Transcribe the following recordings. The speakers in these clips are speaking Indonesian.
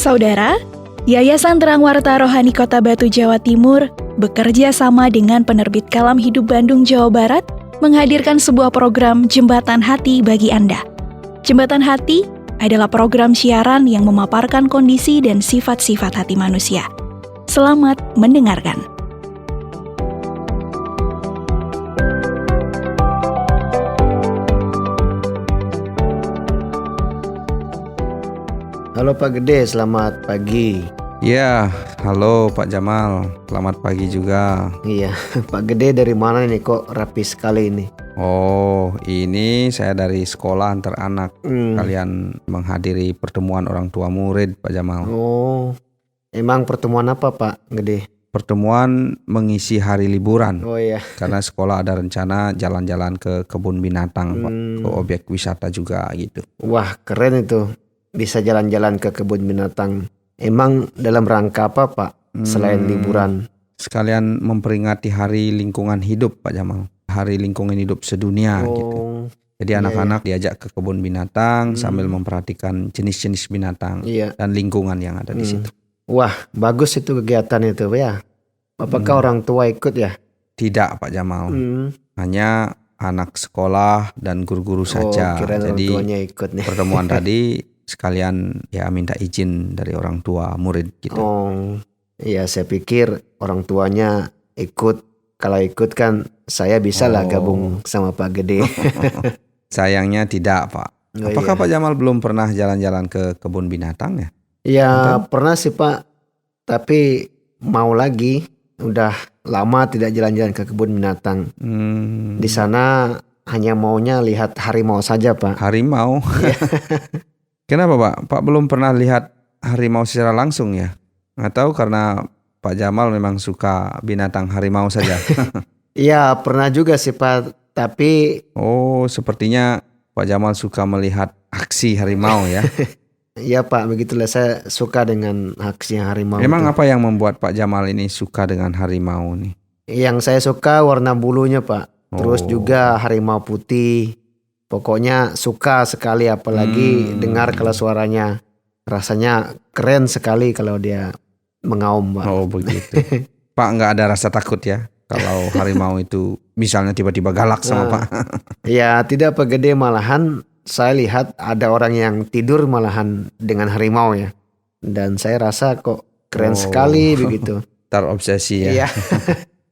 Saudara, Yayasan Terang Warta Rohani Kota Batu, Jawa Timur bekerja sama dengan penerbit Kalam Hidup Bandung, Jawa Barat menghadirkan sebuah program Jembatan Hati bagi Anda. Jembatan Hati adalah program siaran yang memaparkan kondisi dan sifat-sifat hati manusia. Selamat mendengarkan. Halo Pak Gede, selamat pagi. Ya, halo Pak Jamal, selamat pagi juga. Iya, Pak Gede dari mana nih kok rapi sekali ini? Oh, ini saya dari sekolah antar anak. Kalian menghadiri pertemuan orang tua murid, Pak Jamal. Oh, emang pertemuan apa Pak Gede? Pertemuan mengisi hari liburan. Oh iya. Karena sekolah ada rencana jalan-jalan ke kebun binatang, Pak, ke objek wisata juga gitu. Wah, keren itu. Bisa jalan-jalan ke kebun binatang. Emang dalam rangka apa Pak selain liburan? Sekalian memperingati Hari Lingkungan Hidup, Pak Jamal. Hari Lingkungan Hidup sedunia gitu. Jadi anak-anak diajak ke kebun binatang sambil memperhatikan jenis-jenis binatang dan lingkungan yang ada di situ. Wah, bagus itu kegiatan itu ya. Apakah orang tua ikut ya? Tidak, Pak Jamal. Hanya anak sekolah dan guru-guru saja. Kirain orang Jadi tuanya ikut nih. pertemuan tadi sekalian ya minta izin dari orang tua murid gitu. Oh, iya saya pikir orang tuanya ikut. Kalau ikut kan saya bisa lah gabung sama Pak Gede. Sayangnya tidak, Pak. Apakah Pak Jamal belum pernah jalan-jalan ke kebun binatang ya? Ya pernah sih Pak, tapi mau lagi. Udah lama tidak jalan-jalan ke kebun binatang. Di sana hanya maunya lihat harimau saja Pak. Harimau? Kenapa Pak? Pak belum pernah lihat harimau secara langsung ya? Atau karena Pak Jamal memang suka binatang harimau saja? Iya pernah juga sih Pak, tapi... Oh, sepertinya Pak Jamal suka melihat aksi harimau ya? Iya Pak, begitulah saya suka dengan aksi harimau. Memang apa yang membuat Pak Jamal ini suka dengan harimau nih? Yang saya suka warna bulunya Pak, terus juga harimau putih. Pokoknya suka sekali, apalagi dengar kalau suaranya. Rasanya keren sekali kalau dia mengaum Pak. Oh begitu. Pak nggak ada rasa takut ya kalau harimau itu misalnya tiba-tiba galak sama Pak? Ya tidak Pak Gede, malahan saya lihat ada orang yang tidur malahan dengan harimau ya. Dan saya rasa kok keren sekali begitu. Terobsesi ya. Iya.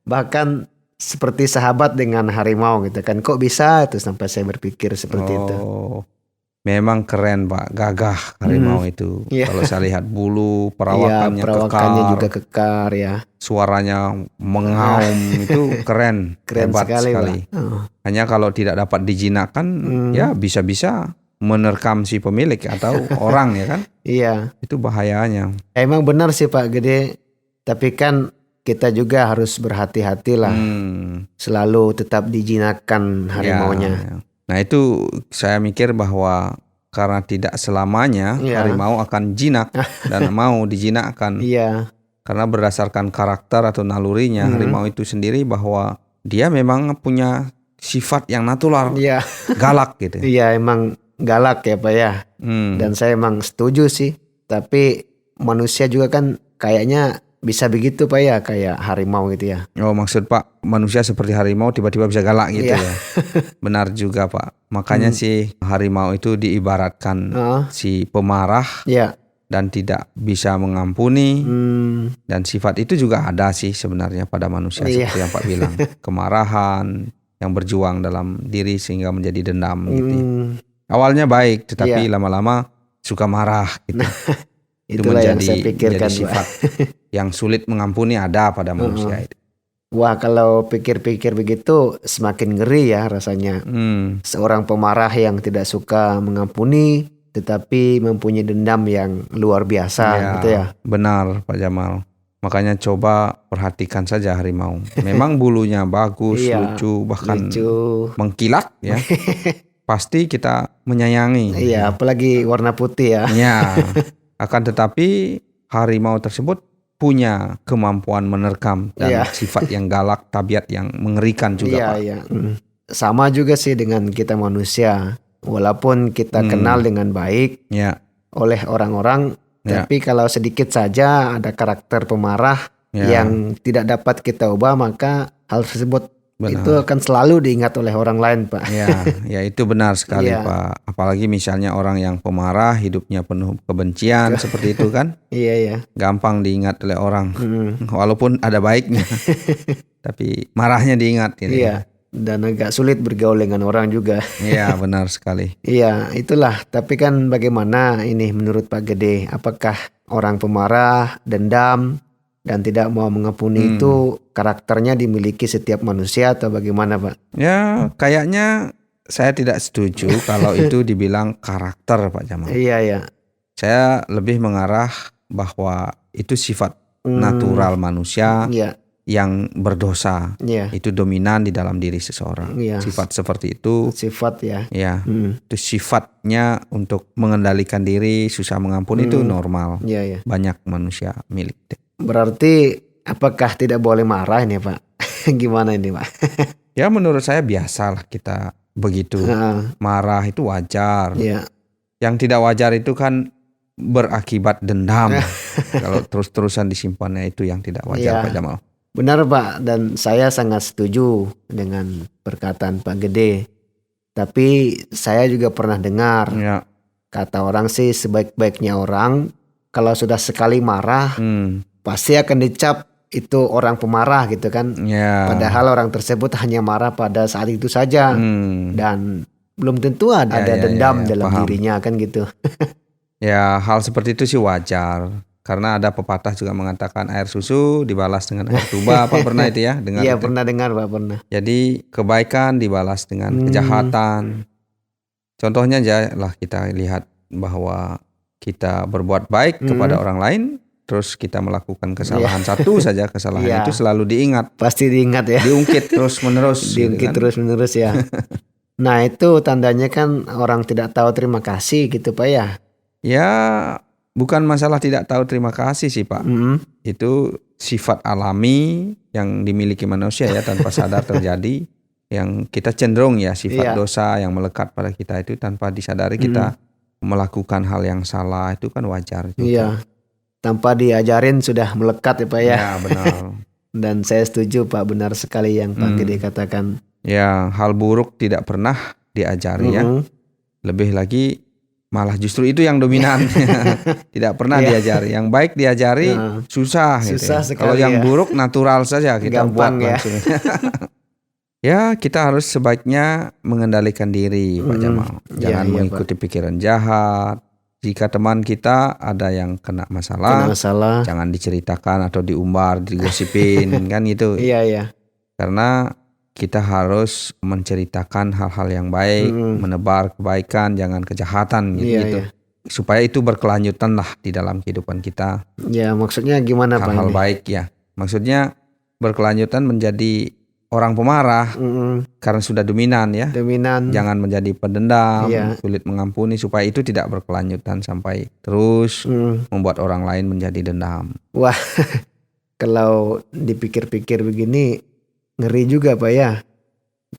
Bahkan seperti sahabat dengan harimau gitu kan. Kok bisa itu, sampai saya berpikir seperti itu. Memang keren Pak, gagah harimau itu. Kalau saya lihat bulu, perawakannya perawakannya kekar, juga kekar ya. suaranya mengaum itu keren hebat sekali. Hanya kalau tidak dapat dijinakkan ya bisa-bisa menerkam si pemilik atau orang ya kan. Iya. Itu bahayanya. Emang benar sih Pak Gede. Tapi kan kita juga harus berhati-hati lah. Selalu tetap dijinakkan harimaunya. Ya. Nah itu saya mikir bahwa karena tidak selamanya harimau akan jinak dan mau dijinakkan. Iya. Karena berdasarkan karakter atau nalurinya harimau itu sendiri bahwa dia memang punya sifat yang natural, galak gitu. Iya emang galak ya Pak ya. Dan saya emang setuju sih. Tapi manusia juga kan kayaknya bisa begitu Pak ya, kayak harimau gitu ya. Oh maksud Pak manusia seperti harimau tiba-tiba bisa galak gitu ya. Benar juga Pak. Makanya sih harimau itu diibaratkan si pemarah dan tidak bisa mengampuni. Dan sifat itu juga ada sih sebenarnya pada manusia seperti yang Pak bilang. Kemarahan yang berjuang dalam diri sehingga menjadi dendam gitu ya. Awalnya baik tetapi lama-lama suka marah gitu. Itu menjadi sifat yang sulit mengampuni ada pada manusia itu. Wah kalau pikir-pikir begitu semakin ngeri ya rasanya. Seorang pemarah yang tidak suka mengampuni tetapi mempunyai dendam yang luar biasa gitu ya. Benar Pak Jamal. Makanya coba perhatikan saja harimau. Memang bulunya bagus, lucu, bahkan mengkilat ya. Pasti kita menyayangi. Iya apalagi warna putih ya. Ya. Akan tetapi harimau tersebut punya kemampuan menerkam dan sifat yang galak, tabiat yang mengerikan juga Pak. Iya. Sama juga sih dengan kita manusia. Walaupun kita kenal dengan baik oleh orang-orang, Ya. Tapi kalau sedikit saja ada karakter pemarah yang tidak dapat kita ubah, maka hal tersebut itu akan selalu diingat oleh orang lain, Pak. Ya itu benar sekali, Pak. Apalagi misalnya orang yang pemarah, hidupnya penuh kebencian seperti itu kan. Iya. Gampang diingat oleh orang. Walaupun ada baiknya. Tapi marahnya diingat gitu. Iya. Dan agak sulit bergaul dengan orang juga. Iya, benar sekali. Iya, itulah. Tapi kan bagaimana ini menurut Pak Gede? Apakah orang pemarah, dendam, dan tidak mau mengampuni itu karakternya dimiliki setiap manusia atau bagaimana, Pak? Ya, kayaknya saya tidak setuju kalau itu dibilang karakter, Pak Jamal. Iya. Saya lebih mengarah bahwa itu sifat natural manusia. Yang berdosa itu dominan di dalam diri seseorang. Sifat seperti itu. Sifat ya. Itu sifatnya untuk mengendalikan diri, susah mengampuni itu normal. Banyak manusia milik. Berarti apakah tidak boleh marah ini, Pak? Gimana ini, Pak? Ya menurut saya biasalah kita begitu. Marah itu wajar. Yang tidak wajar itu kan berakibat dendam. Kalau terus-terusan disimpannya itu yang tidak wajar, Pak Jamal. Benar, Pak, dan saya sangat setuju dengan perkataan Pak Gede. Tapi saya juga pernah dengar kata orang sih, sebaik-baiknya orang kalau sudah sekali marah pasti akan dicap itu orang pemarah gitu kan. Padahal orang tersebut hanya marah pada saat itu saja dan belum tentu ada dendam dalam dirinya kan gitu. Ya, hal seperti itu sih wajar. Karena ada pepatah juga mengatakan air susu dibalas dengan air tuba. Apa pernah itu ya? Iya, pernah dengar, Pak, pernah. Jadi kebaikan dibalas dengan kejahatan. Contohnya aja lah kita lihat bahwa kita berbuat baik kepada orang lain, terus kita melakukan kesalahan satu saja, kesalahan itu selalu diingat. Pasti diingat ya. Diungkit terus-menerus. Diungkit terus-menerus ya. Nah, itu tandanya kan orang tidak tahu terima kasih gitu, Pak ya. Ya, bukan masalah tidak tahu terima kasih sih, Pak. Itu sifat alami yang dimiliki manusia ya, tanpa sadar terjadi. Yang kita cenderung ya, sifat dosa yang melekat pada kita itu tanpa disadari kita melakukan hal yang salah, itu kan wajar juga. Iya, tanpa diajarin sudah melekat ya, Pak ya. Ya, benar. Dan saya setuju, Pak, benar sekali yang Pak Gede katakan. Ya, hal buruk tidak pernah diajari ya. Lebih lagi malah justru itu yang dominan. Tidak pernah diajari. Yang baik diajari susah gitu ya. Kalau yang buruk natural saja kita gampang buat langsung. Ya, kita harus sebaiknya mengendalikan diri, Pak Jamal. Jangan mengikuti pikiran jahat. Jika teman kita ada yang kena masalah, jangan diceritakan atau diumbar, digosipin kan gitu. Iya. Karena kita harus menceritakan hal-hal yang baik, menebar kebaikan, jangan kejahatan gitu. Supaya itu berkelanjutan lah di dalam kehidupan kita. Ya, maksudnya gimana, Pak? Hal-hal baik ya. Maksudnya berkelanjutan menjadi orang pemarah karena sudah dominan ya. Jangan menjadi pendendam, sulit mengampuni, supaya itu tidak berkelanjutan sampai terus membuat orang lain menjadi dendam. Wah, kalau dipikir-pikir begini ngeri juga, Pak ya.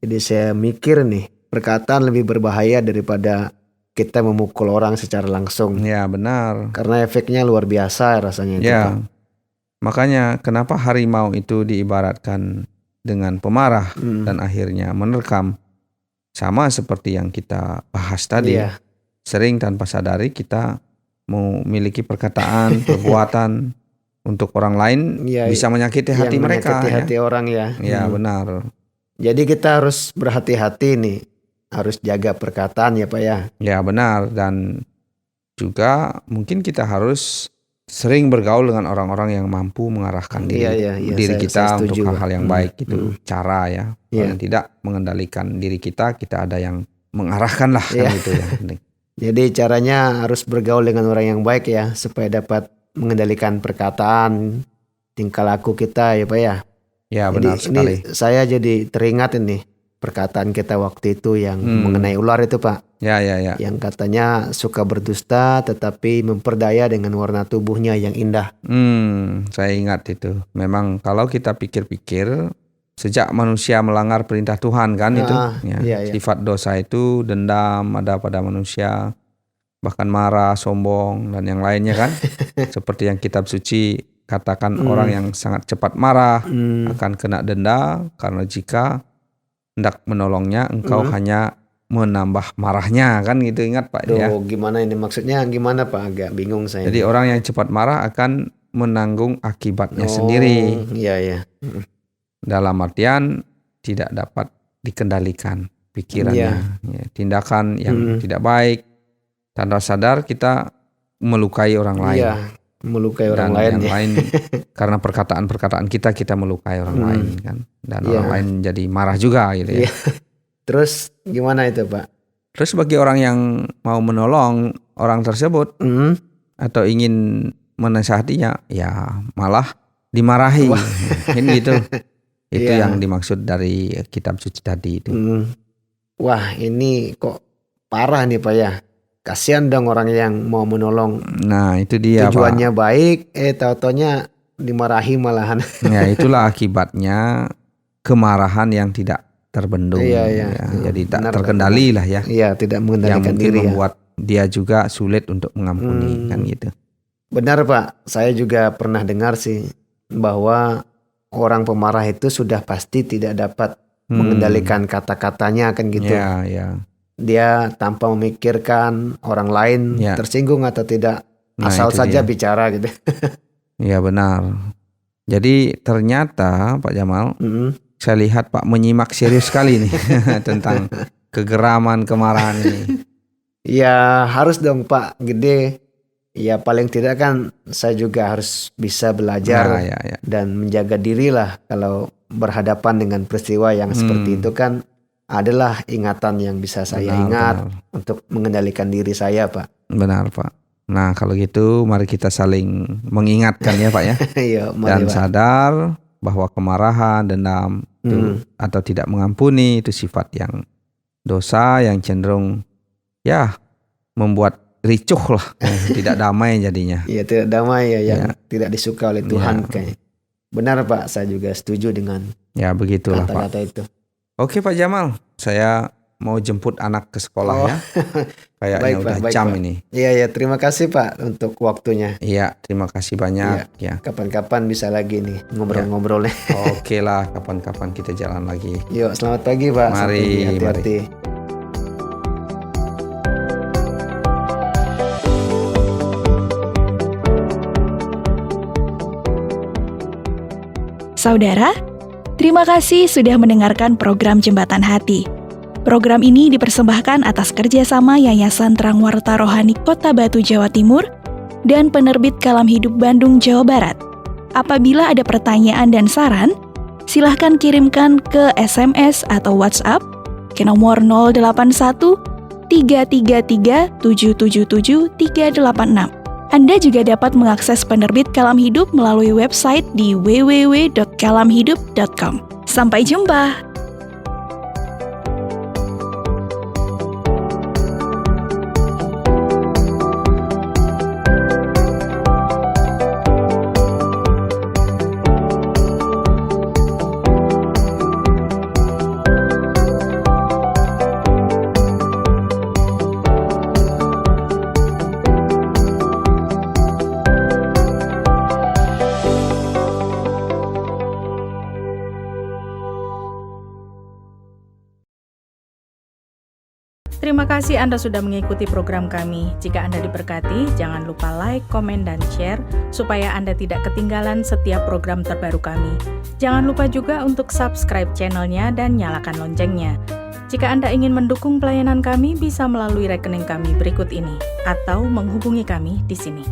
Jadi saya mikir nih, perkataan lebih berbahaya daripada kita memukul orang secara langsung. Ya, benar. Karena efeknya luar biasa rasanya itu, Pak. Makanya kenapa harimau itu diibaratkan dengan pemarah dan akhirnya menerkam. Sama seperti yang kita bahas tadi. Sering tanpa sadari kita memiliki perkataan, perbuatan untuk orang lain bisa menyakiti hati mereka. Menyakiti hati orang ya. Ya, benar. Jadi kita harus berhati-hati nih. Harus jaga perkataan ya, Pak ya. Ya, benar. Dan juga mungkin kita harus sering bergaul dengan orang-orang yang mampu mengarahkan diri kita untuk hal-hal yang baik. Itu cara ya. Paling tidak mengendalikan diri kita ada yang mengarahkan lah kan itu yang penting. Jadi caranya harus bergaul dengan orang yang baik ya, supaya dapat mengendalikan perkataan, tingkah laku kita ya, Pak ya. Ya, benar sekali. Ini saya jadi teringat ini perkataan kita waktu itu yang mengenai ular itu, Pak. Ya. Yang katanya suka berdusta tetapi memperdaya dengan warna tubuhnya yang indah. Saya ingat itu. Memang kalau kita pikir-pikir, sejak manusia melanggar perintah Tuhan kan itu. Sifat dosa itu, dendam ada pada manusia. bahkan marah, sombong dan yang lainnya kan. Seperti yang kitab suci katakan, orang yang sangat cepat marah akan kena denda, karena jika hendak menolongnya engkau hanya menambah marahnya, kan gitu. Ingat Pak ya. Gimana ini maksudnya, gimana Pak? Agak bingung saya. Jadi orang yang cepat marah akan menanggung akibatnya sendiri. Iya. Dalam artian tidak dapat dikendalikan pikirannya. Ya, tindakan yang tidak baik, tanpa sadar kita melukai orang lain. Iya, melukai orang dan lain. Yang lain karena perkataan-perkataan kita melukai orang lain kan. Dan orang lain jadi marah juga gitu ya. Terus gimana itu Pak? Terus bagi orang yang mau menolong orang tersebut atau ingin menasihatinya, ya malah dimarahi. Mungkin gitu. Itu yang dimaksud dari kitab suci tadi itu. Wah, ini kok parah nih Pak ya. Kasihan dong orang yang mau menolong. Nah, itu dia Tujuannya Pak. baik, tau-taunya dimarahi malahan. Ya, itulah akibatnya kemarahan yang tidak terbendung. Iya. Jadi tak terkendali lah ya. Iya, tidak mengendalikan diri. Yang membuat dia juga sulit untuk mengampuni kan gitu. Benar Pak, saya juga pernah dengar sih bahwa orang pemarah itu sudah pasti tidak dapat mengendalikan kata-katanya kan gitu. Iya. Dia tanpa memikirkan orang lain tersinggung atau tidak, asal saja bicara gitu. Iya benar. Jadi ternyata Pak Jamal, saya lihat Pak menyimak serius sekali nih tentang kegeraman, kemarahan ini. Ya harus dong Pak, gede. Ya paling tidak kan saya juga harus bisa belajar dan menjaga diri lah. Kalau berhadapan dengan peristiwa yang seperti itu kan adalah ingatan yang bisa saya ingat untuk mengendalikan diri saya Pak. Benar Pak. Nah kalau gitu mari kita saling mengingatkan ya Pak ya. Dan Pak, sadar bahwa kemarahan, dendam itu, atau tidak mengampuni itu sifat yang dosa yang cenderung ya membuat ricuh lah, tidak damai jadinya. Iya tidak damai ya, yang tidak disuka oleh Tuhan kayaknya. Benar Pak, saya juga setuju dengan begitulah kata-kata Pak. itu. Oke Pak Jamal, saya mau jemput anak ke sekolah ya. Kayaknya udah jam Pak. Ini. Iya, terima kasih Pak untuk waktunya. Iya, terima kasih banyak ya. Kapan-kapan bisa lagi nih ngobrol-ngobrolnya. Oke lah, kapan-kapan kita jalan lagi. Yuk, selamat pagi Pak. Mari, hati-hati. Saudara, terima kasih sudah mendengarkan program Jembatan Hati. Program ini dipersembahkan atas kerjasama Yayasan Terang Warta Rohani Kota Batu, Jawa Timur, dan Penerbit Kalam Hidup Bandung, Jawa Barat. Apabila ada pertanyaan dan saran, silahkan kirimkan ke SMS atau WhatsApp ke nomor 081 333 777 386. Anda juga dapat mengakses Penerbit Kalam Hidup melalui website di www.kalamhidup.com. Sampai jumpa! Terima kasih Anda sudah mengikuti program kami. Jika Anda diberkati, jangan lupa like, komen, dan share supaya Anda tidak ketinggalan setiap program terbaru kami. Jangan lupa juga untuk subscribe channelnya dan nyalakan loncengnya. Jika Anda ingin mendukung pelayanan kami, bisa melalui rekening kami berikut ini atau menghubungi kami di sini.